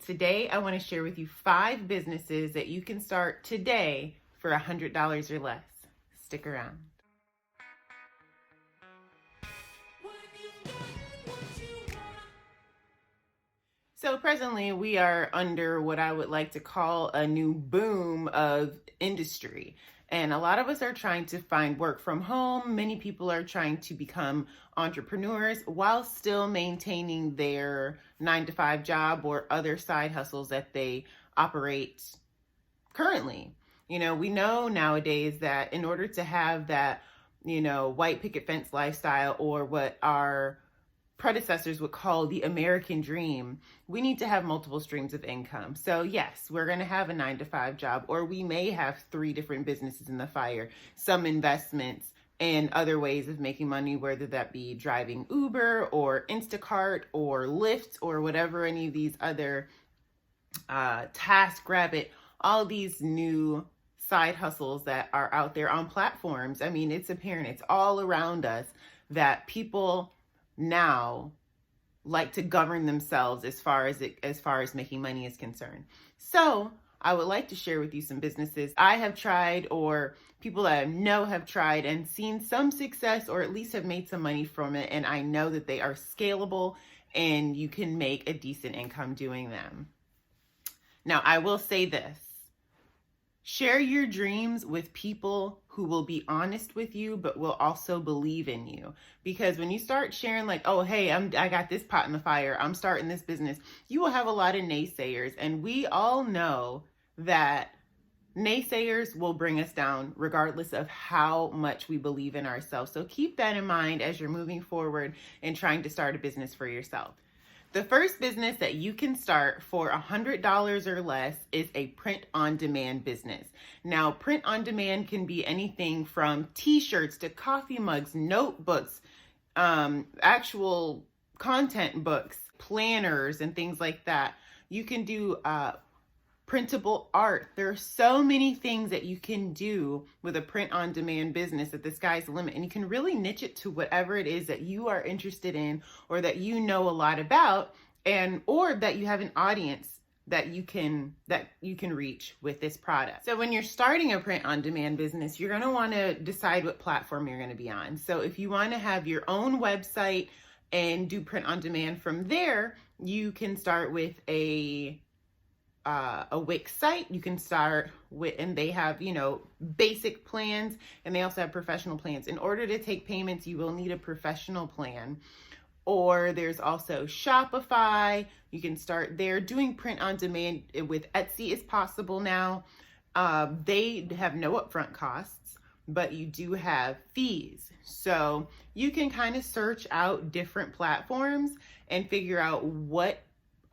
Today, I want to share with you 5 businesses that you can start today for $100 or less. Stick around. So presently, we are under what I would like to call a new boom of industry. And a lot of us are trying to find work from home. Many people are trying to become entrepreneurs while still maintaining their 9-to-5 job or other side hustles that they operate currently. We know nowadays that in order to have that, white picket fence lifestyle, or what our predecessors would call the American dream, we need to have multiple streams of income. So yes, we're going to have a 9-to-5 job, or we may have 3 different businesses in the fire, some investments and other ways of making money, whether that be driving Uber or Instacart or Lyft or whatever, any of these other TaskRabbit, all these new side hustles that are out there on platforms. I mean, it's apparent, it's all around us that people now like to govern themselves as far as making money is concerned. So I would like to share with you some businesses I have tried, or people that I know have tried and seen some success, or at least have made some money from it. And I know that they are scalable and you can make a decent income doing them. Now, I will say this. Share your dreams with people who will be honest with you, but will also believe in you. Because when you start sharing like, oh, hey, I got this pot in the fire, I'm starting this business, you will have a lot of naysayers. And we all know that naysayers will bring us down regardless of how much we believe in ourselves. So keep that in mind as you're moving forward and trying to start a business for yourself. The first business that you can start for $100 or less is a print-on-demand business. Now, print-on-demand can be anything from t-shirts to coffee mugs, notebooks, actual content books, planners, and things like that. You can do printable art. There are so many things that you can do with a print-on-demand business that the sky's the limit. And you can really niche it to whatever it is that you are interested in, or that you know a lot about, or that you have an audience that you can reach with this product. So when you're starting a print-on-demand business, you're going to want to decide what platform you're going to be on. So if you want to have your own website and do print-on-demand from there, you can start with a Wix site. You can start with, and they have, basic plans, and they also have professional plans. In order to take payments, you will need a professional plan. Or there's also Shopify. You can start there. Doing print on demand with Etsy is possible now. They have no upfront costs, but you do have fees. So you can kind of search out different platforms and figure out what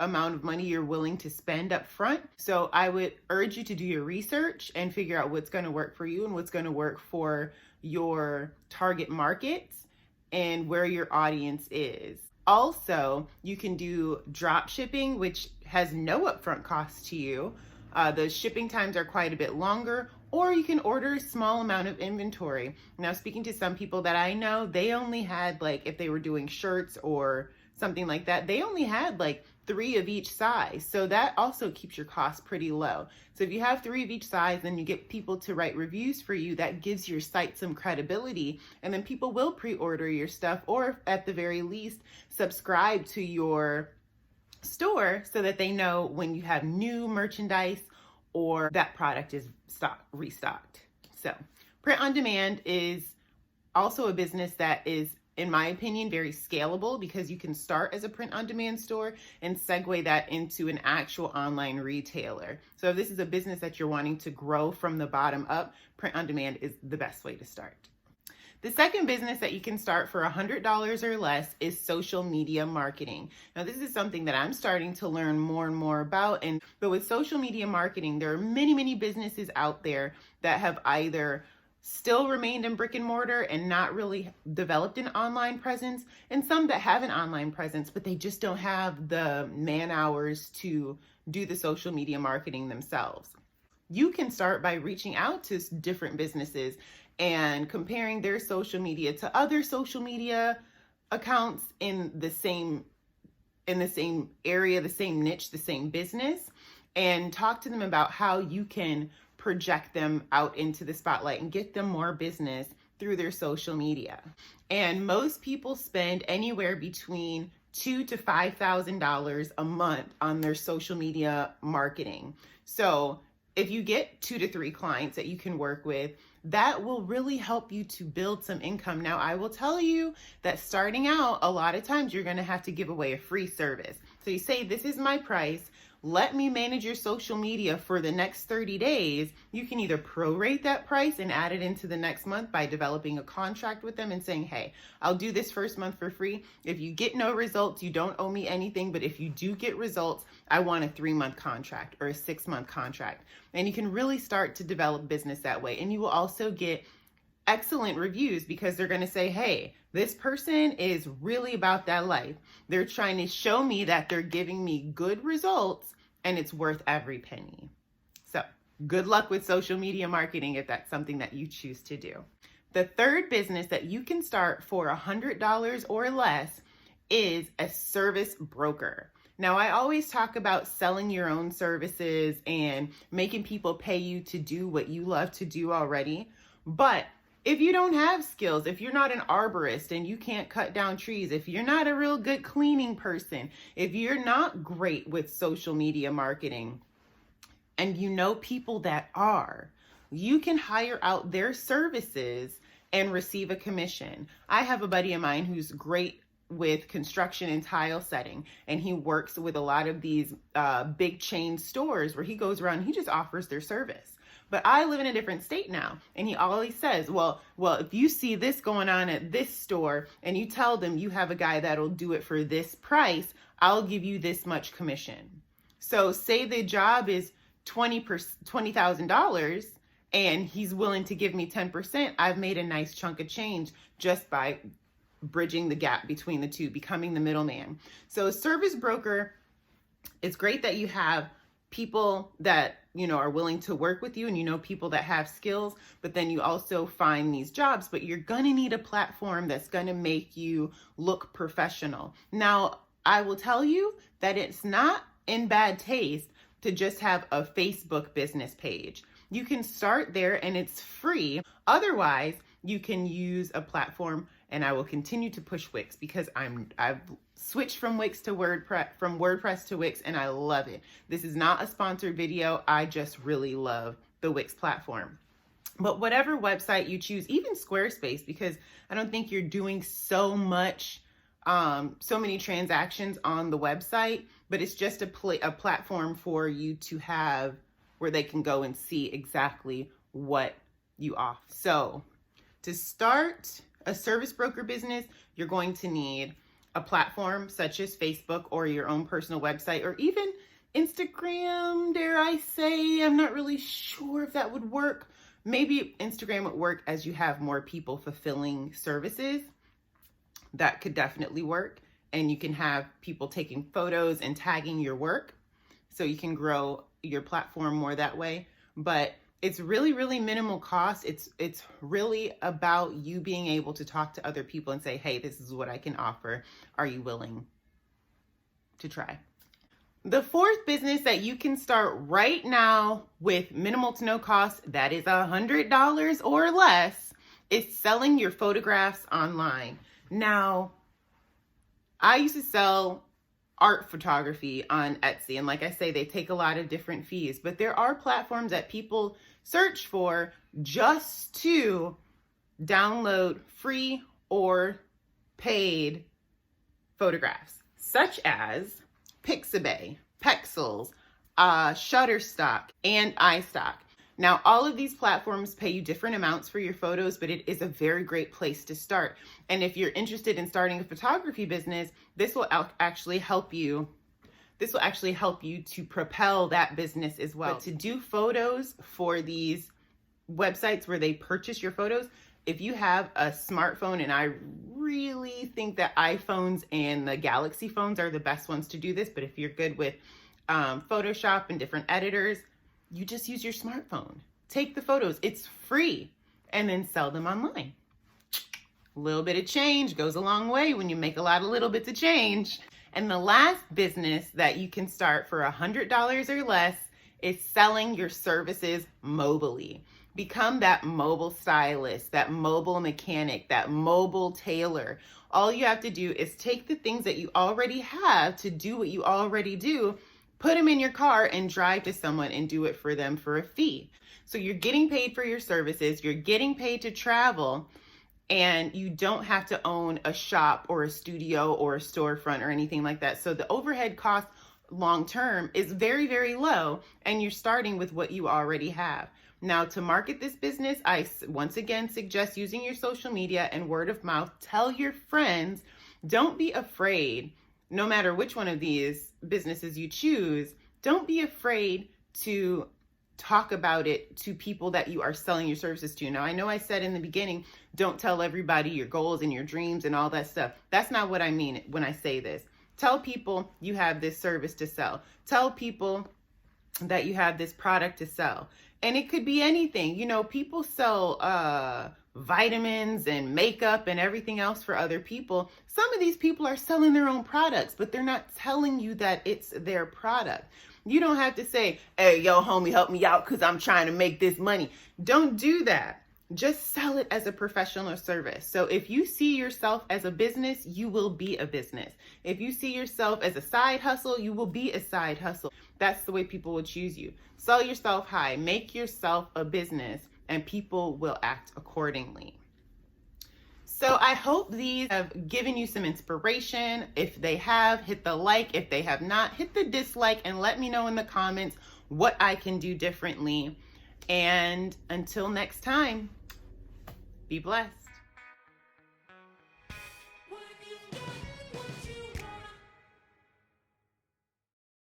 amount of money you're willing to spend up front. So I would urge you to do your research and figure out what's going to work for you and what's going to work for your target markets and where your audience is. Also, you can do drop shipping, which has no upfront cost to you. The shipping times are quite a bit longer, or you can order a small amount of inventory. Now, speaking to some people that I know, they only had, like, if they were doing shirts or something like that, they only had like 3 of each size. So that also keeps your costs pretty low. So if you have 3 of each size, then you get people to write reviews for you. That gives your site some credibility, and then people will pre-order your stuff, or at the very least, subscribe to your store so that they know when you have new merchandise or that product is restocked. So print on demand is also a business that is, in my opinion, very scalable, because you can start as a print-on-demand store and segue that into an actual online retailer. So if this is a business that you're wanting to grow from the bottom up, print-on-demand is the best way to start. The second business that you can start for $100 or less is social media marketing. Now, this is something that I'm starting to learn more and more about. But with social media marketing, there are many, many businesses out there that have either still remained in brick and mortar and not really developed an online presence, and some that have an online presence, but they just don't have the man hours to do the social media marketing themselves. You can start by reaching out to different businesses and comparing their social media to other social media accounts in the same in the same area, the same niche, the same business, and talk to them about how you can project them out into the spotlight and get them more business through their social media. And most people spend anywhere between $2,000 to $5,000 a month on their social media marketing. So if you get 2 to 3 clients that you can work with, that will really help you to build some income. Now, I will tell you that starting out, a lot of times you're going to have to give away a free service. So you say, this is my price. Let me manage your social media for the next 30 days. You can either prorate that price and add it into the next month by developing a contract with them and saying, hey, I'll do this first month for free. If you get no results, you don't owe me anything. But if you do get results, I want a 3-month contract or a 6-month contract. And you can really start to develop business that way. And you will also get excellent reviews because they're going to say, hey, this person is really about that life. They're trying to show me that they're giving me good results and it's worth every penny. So good luck with social media marketing if that's something that you choose to do. The third business that you can start for $100 or less is a service broker. Now, I always talk about selling your own services and making people pay you to do what you love to do already. But if you don't have skills, if you're not an arborist and you can't cut down trees, if you're not a real good cleaning person, if you're not great with social media marketing, and you know people that are, you can hire out their services and receive a commission. I have a buddy of mine who's great with construction and tile setting, and he works with a lot of these big chain stores where he goes around and he just offers their service. But I live in a different state now, and he always says, well, if you see this going on at this store and you tell them you have a guy that'll do it for this price, I'll give you this much commission. So say the job is $20,000 and he's willing to give me 10%, I've made a nice chunk of change just by bridging the gap between the two, becoming the middleman. So a service broker, it's great that you have people that are willing to work with you, and people that have skills, but then you also find these jobs, but you're going to need a platform that's going to make you look professional. Now, I will tell you that it's not in bad taste to just have a Facebook business page. You can start there and it's free. Otherwise, you can use a platform, and I will continue to push Wix because I've switched from WordPress to Wix, and I love it. This is not a sponsored video. I just really love the Wix platform. But whatever website you choose, even Squarespace, because I don't think you're doing so many transactions on the website, but it's just a platform for you to have where they can go and see exactly what you offer. So to start a service broker business, you're going to need a platform such as Facebook or your own personal website, or even Instagram, dare I say. I'm not really sure if that would work. Maybe Instagram would work as you have more people fulfilling services. That could definitely work. And you can have people taking photos and tagging your work, so you can grow your platform more that way. But it's really, really minimal cost. It's really about you being able to talk to other people and say, hey, this is what I can offer. Are you willing to try? The fourth business that you can start right now with minimal to no cost, that is $100 or less, is selling your photographs online. Now, I used to sell art photography on Etsy, and like I say, they take a lot of different fees, but there are platforms that people search for just to download free or paid photographs, such as Pixabay, Pexels, Shutterstock, and iStock. Now, all of these platforms pay you different amounts for your photos, but it is a very great place to start. And if you're interested in starting a photography business, this will actually help you. This will actually help you to propel that business as well. But to do photos for these websites where they purchase your photos, if you have a smartphone, and I really think that iPhones and the Galaxy phones are the best ones to do this, but if you're good with Photoshop and different editors, you just use your smartphone. Take the photos, it's free, and then sell them online. A little bit of change goes a long way when you make a lot of little bits of change. And the last business that you can start for $100 or less is selling your services mobily. Become that mobile stylist, that mobile mechanic, that mobile tailor. All you have to do is take the things that you already have to do what you already do, put them in your car and drive to someone and do it for them for a fee. So you're getting paid for your services, you're getting paid to travel, and you don't have to own a shop or a studio or a storefront or anything like that. So the overhead cost long term is very, very low, and you're starting with what you already have. Now, to market this business, I once again suggest using your social media and word of mouth. Tell your friends. Don't be afraid, no matter which one of these businesses you choose, don't be afraid to talk about it to people that you are selling your services to. Now, I know I said in the beginning, don't tell everybody your goals and your dreams and all that stuff. That's not what I mean when I say this. Tell people you have this service to sell. Tell people that you have this product to sell. And it could be anything. You know, people sell vitamins and makeup and everything else for other people. Some of these people are selling their own products, but they're not telling you that it's their product. You don't have to say, hey, yo, homie, help me out because I'm trying to make this money. Don't do that. Just sell it as a professional service. So if you see yourself as a business, you will be a business. If you see yourself as a side hustle, you will be a side hustle. That's the way people will choose you. Sell yourself high, make yourself a business, and people will act accordingly. So I hope these have given you some inspiration. If they have, hit the like. If they have not, hit the dislike and let me know in the comments what I can do differently. And until next time, be blessed.